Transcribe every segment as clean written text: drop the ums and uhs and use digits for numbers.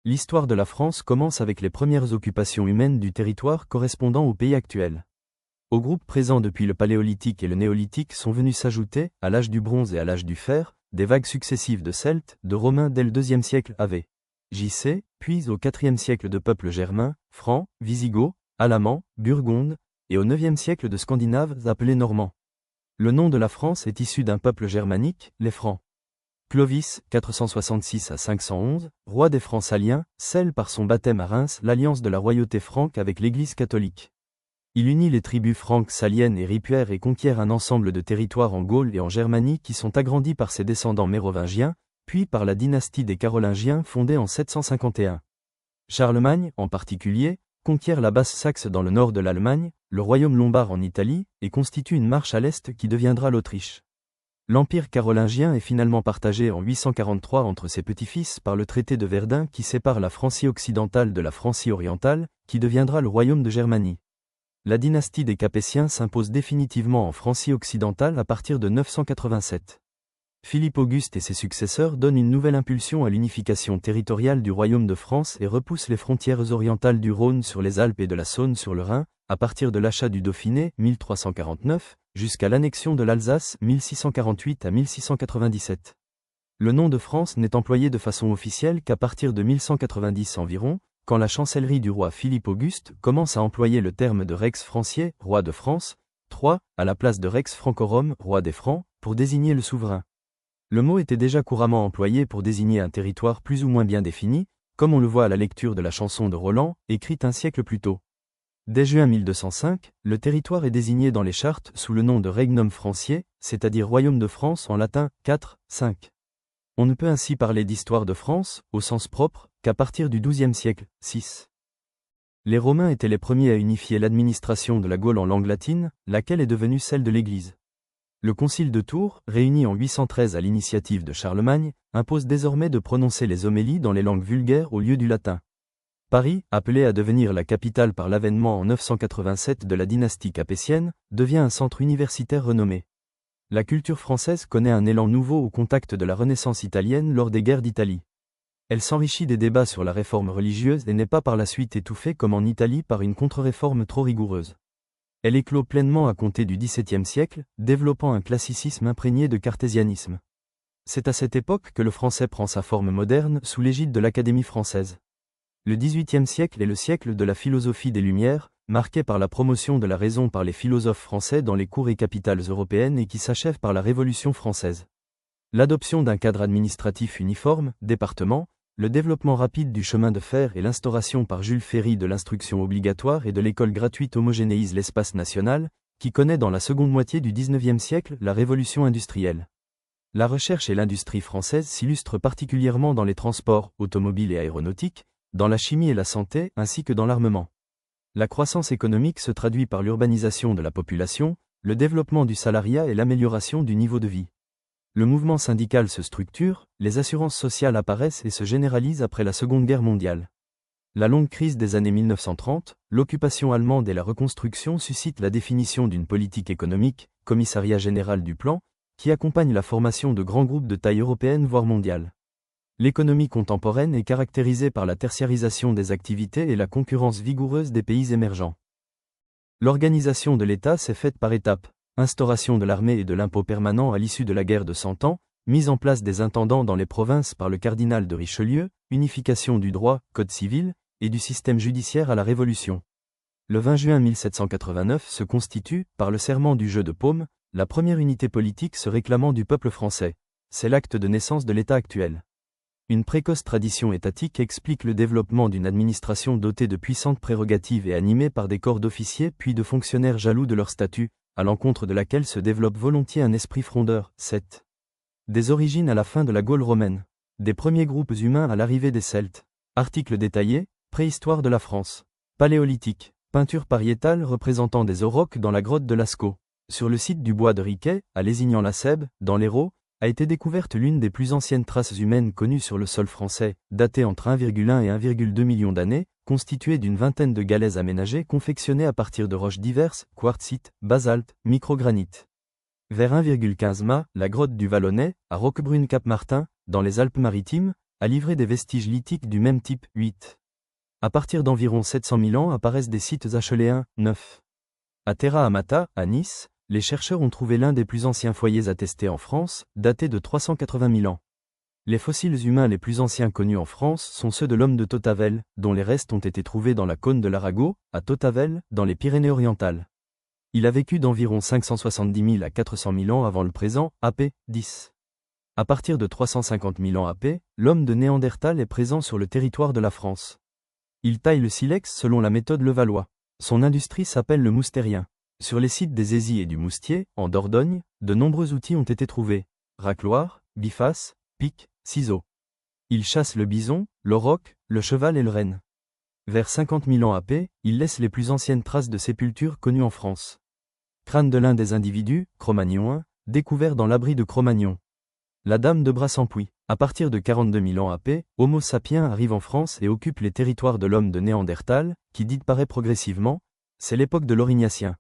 L'histoire de la France commence avec les premières occupations humaines du territoire correspondant au pays actuel. Aux groupes présents depuis le Paléolithique et le Néolithique sont venus s'ajouter, à l'âge du bronze et à l'âge du fer, des vagues successives de Celtes, de Romains dès le IIe siècle AV. JC, puis au IVe siècle de peuples germains, francs, wisigoths, alamans, burgondes, et au IXe siècle de Scandinaves appelés normands. Le nom de la France est issu d'un peuple germanique, les Francs. Clovis, 466 à 511, roi des Francs saliens, scelle par son baptême à Reims l'alliance de la royauté franque avec l'Église catholique. Il unit les tribus franques saliennes et ripuaires et conquiert un ensemble de territoires en Gaule et en Germanie qui sont agrandis par ses descendants mérovingiens, puis par la dynastie des Carolingiens fondée en 751. Charlemagne, en particulier, conquiert la Basse-Saxe dans le nord de l'Allemagne, le royaume lombard en Italie, et constitue une marche à l'est qui deviendra l'Autriche. L'empire carolingien est finalement partagé en 843 entre ses petits-fils par le traité de Verdun qui sépare la Francie occidentale de la Francie orientale, qui deviendra le royaume de Germanie. La dynastie des Capétiens s'impose définitivement en Francie occidentale à partir de 987. Philippe Auguste et ses successeurs donnent une nouvelle impulsion à l'unification territoriale du royaume de France et repoussent les frontières orientales du Rhône sur les Alpes et de la Saône sur le Rhin, à partir de l'achat du Dauphiné, 1349, jusqu'à l'annexion de l'Alsace, 1648 à 1697. Le nom de France n'est employé de façon officielle qu'à partir de 1190 environ, quand la chancellerie du roi Philippe Auguste commence à employer le terme de Rex Francier, roi de France, 3, à la place de Rex Francorum, roi des Francs, pour désigner le souverain. Le mot était déjà couramment employé pour désigner un territoire plus ou moins bien défini, comme on le voit à la lecture de la chanson de Roland, écrite un siècle plus tôt. Dès juin 1205, le territoire est désigné dans les chartes sous le nom de Regnum Franciae, c'est-à-dire Royaume de France en latin 4, 5. On ne peut ainsi parler d'histoire de France, au sens propre, qu'à partir du XIIe siècle, 6. Les Romains étaient les premiers à unifier l'administration de la Gaule en langue latine, laquelle est devenue celle de l'Église. Le concile de Tours, réuni en 813 à l'initiative de Charlemagne, impose désormais de prononcer les homélies dans les langues vulgaires au lieu du latin. Paris, appelé à devenir la capitale par l'avènement en 987 de la dynastie capétienne, devient un centre universitaire renommé. La culture française connaît un élan nouveau au contact de la Renaissance italienne lors des guerres d'Italie. Elle s'enrichit des débats sur la réforme religieuse et n'est pas par la suite étouffée comme en Italie par une contre-réforme trop rigoureuse. Elle éclot pleinement à compter du XVIIe siècle, développant un classicisme imprégné de cartésianisme. C'est à cette époque que le français prend sa forme moderne sous l'égide de l'Académie française. Le XVIIIe siècle est le siècle de la philosophie des Lumières, marqué par la promotion de la raison par les philosophes français dans les cours et capitales européennes et qui s'achève par la Révolution française. L'adoption d'un cadre administratif uniforme, département, le développement rapide du chemin de fer et l'instauration par Jules Ferry de l'instruction obligatoire et de l'école gratuite homogénéisent l'espace national, qui connaît dans la seconde moitié du XIXe siècle la révolution industrielle. La recherche et l'industrie française s'illustrent particulièrement dans les transports, automobiles et aéronautiques, dans la chimie et la santé, ainsi que dans l'armement. La croissance économique se traduit par l'urbanisation de la population, le développement du salariat et l'amélioration du niveau de vie. Le mouvement syndical se structure, les assurances sociales apparaissent et se généralisent après la Seconde Guerre mondiale. La longue crise des années 1930, l'occupation allemande et la reconstruction suscitent la définition d'une politique économique, commissariat général du plan, qui accompagne la formation de grands groupes de taille européenne voire mondiale. L'économie contemporaine est caractérisée par la tertiarisation des activités et la concurrence vigoureuse des pays émergents. L'organisation de l'État s'est faite par étapes. Instauration de l'armée et de l'impôt permanent à l'issue de la guerre de Cent Ans, mise en place des intendants dans les provinces par le cardinal de Richelieu, unification du droit, code civil, et du système judiciaire à la Révolution. Le 20 juin 1789 se constitue, par le serment du jeu de paume, la première unité politique se réclamant du peuple français. C'est l'acte de naissance de l'État actuel. Une précoce tradition étatique explique le développement d'une administration dotée de puissantes prérogatives et animée par des corps d'officiers puis de fonctionnaires jaloux de leur statut, à l'encontre de laquelle se développe volontiers un esprit frondeur. 7. Des origines à la fin de la Gaule romaine. Des premiers groupes humains à l'arrivée des Celtes. Articles détaillés, préhistoire de la France. Paléolithique. Peinture pariétale représentant des aurochs dans la grotte de Lascaux. Sur le site du bois de Riquet, à Lézignan-la-Cèbe, dans l'Hérault, a été découverte l'une des plus anciennes traces humaines connues sur le sol français, datée entre 1,1 et 1,2 million d'années, constituée d'une vingtaine de galets aménagés confectionnés à partir de roches diverses, quartzite, basalte, microgranite. Vers 1,15 mâts, la grotte du Vallonnet, à Roquebrune-Cap-Martin, dans les Alpes-Maritimes, a livré des vestiges lithiques du même type. 8. À partir d'environ 700 000 ans apparaissent des sites acheléens. 9. À Terra Amata, à Nice, les chercheurs ont trouvé l'un des plus anciens foyers attestés en France, daté de 380 000 ans. Les fossiles humains les plus anciens connus en France sont ceux de l'homme de Tautavel, dont les restes ont été trouvés dans la cône de l'Arago, à Tautavel, dans les Pyrénées-Orientales. Il a vécu d'environ 570 000 à 400 000 ans avant le présent, AP. 10. À partir de 350 000 ans AP, l'homme de Néandertal est présent sur le territoire de la France. Il taille le silex selon la méthode Levallois. Son industrie s'appelle le moustérien. Sur les sites des Aisies et du Moustier, en Dordogne, de nombreux outils ont été trouvés. Racloirs, bifaces, pics, ciseaux. Il chasse le bison, l'auroch, le cheval et le renne. Vers 50 000 ans AP, il laisse les plus anciennes traces de sépultures connues en France. Crâne de l'un des individus, Cro-Magnon 1, découvert dans l'abri de Cro-Magnon. La dame de Brassempuis. À partir de 42 000 ans AP, Homo sapiens arrive en France et occupe les territoires de l'homme de Néandertal, qui disparaît progressivement, c'est l'époque de l'Aurignacien.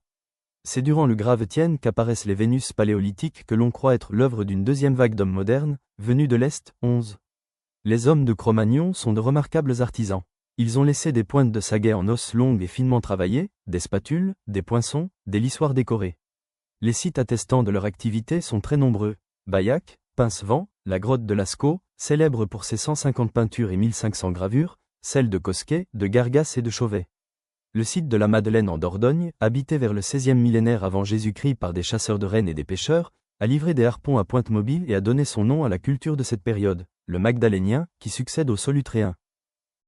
C'est durant le Gravettienne qu'apparaissent les Vénus paléolithiques que l'on croit être l'œuvre d'une deuxième vague d'hommes modernes, venus de l'Est. 11. Les hommes de Cro-Magnon sont de remarquables artisans. Ils ont laissé des pointes de saguet en os longues et finement travaillées, des spatules, des poinçons, des lissoirs décorés. Les sites attestant de leur activité sont très nombreux. Baillac, Pincevent, la grotte de Lascaux, célèbre pour ses 150 peintures et 1500 gravures, celles de Cosquet, de Gargas et de Chauvet. Le site de la Madeleine en Dordogne, habité vers le 16e millénaire avant Jésus-Christ par des chasseurs de rennes et des pêcheurs, a livré des harpons à pointe mobile et a donné son nom à la culture de cette période, le magdalénien, qui succède au solutréen.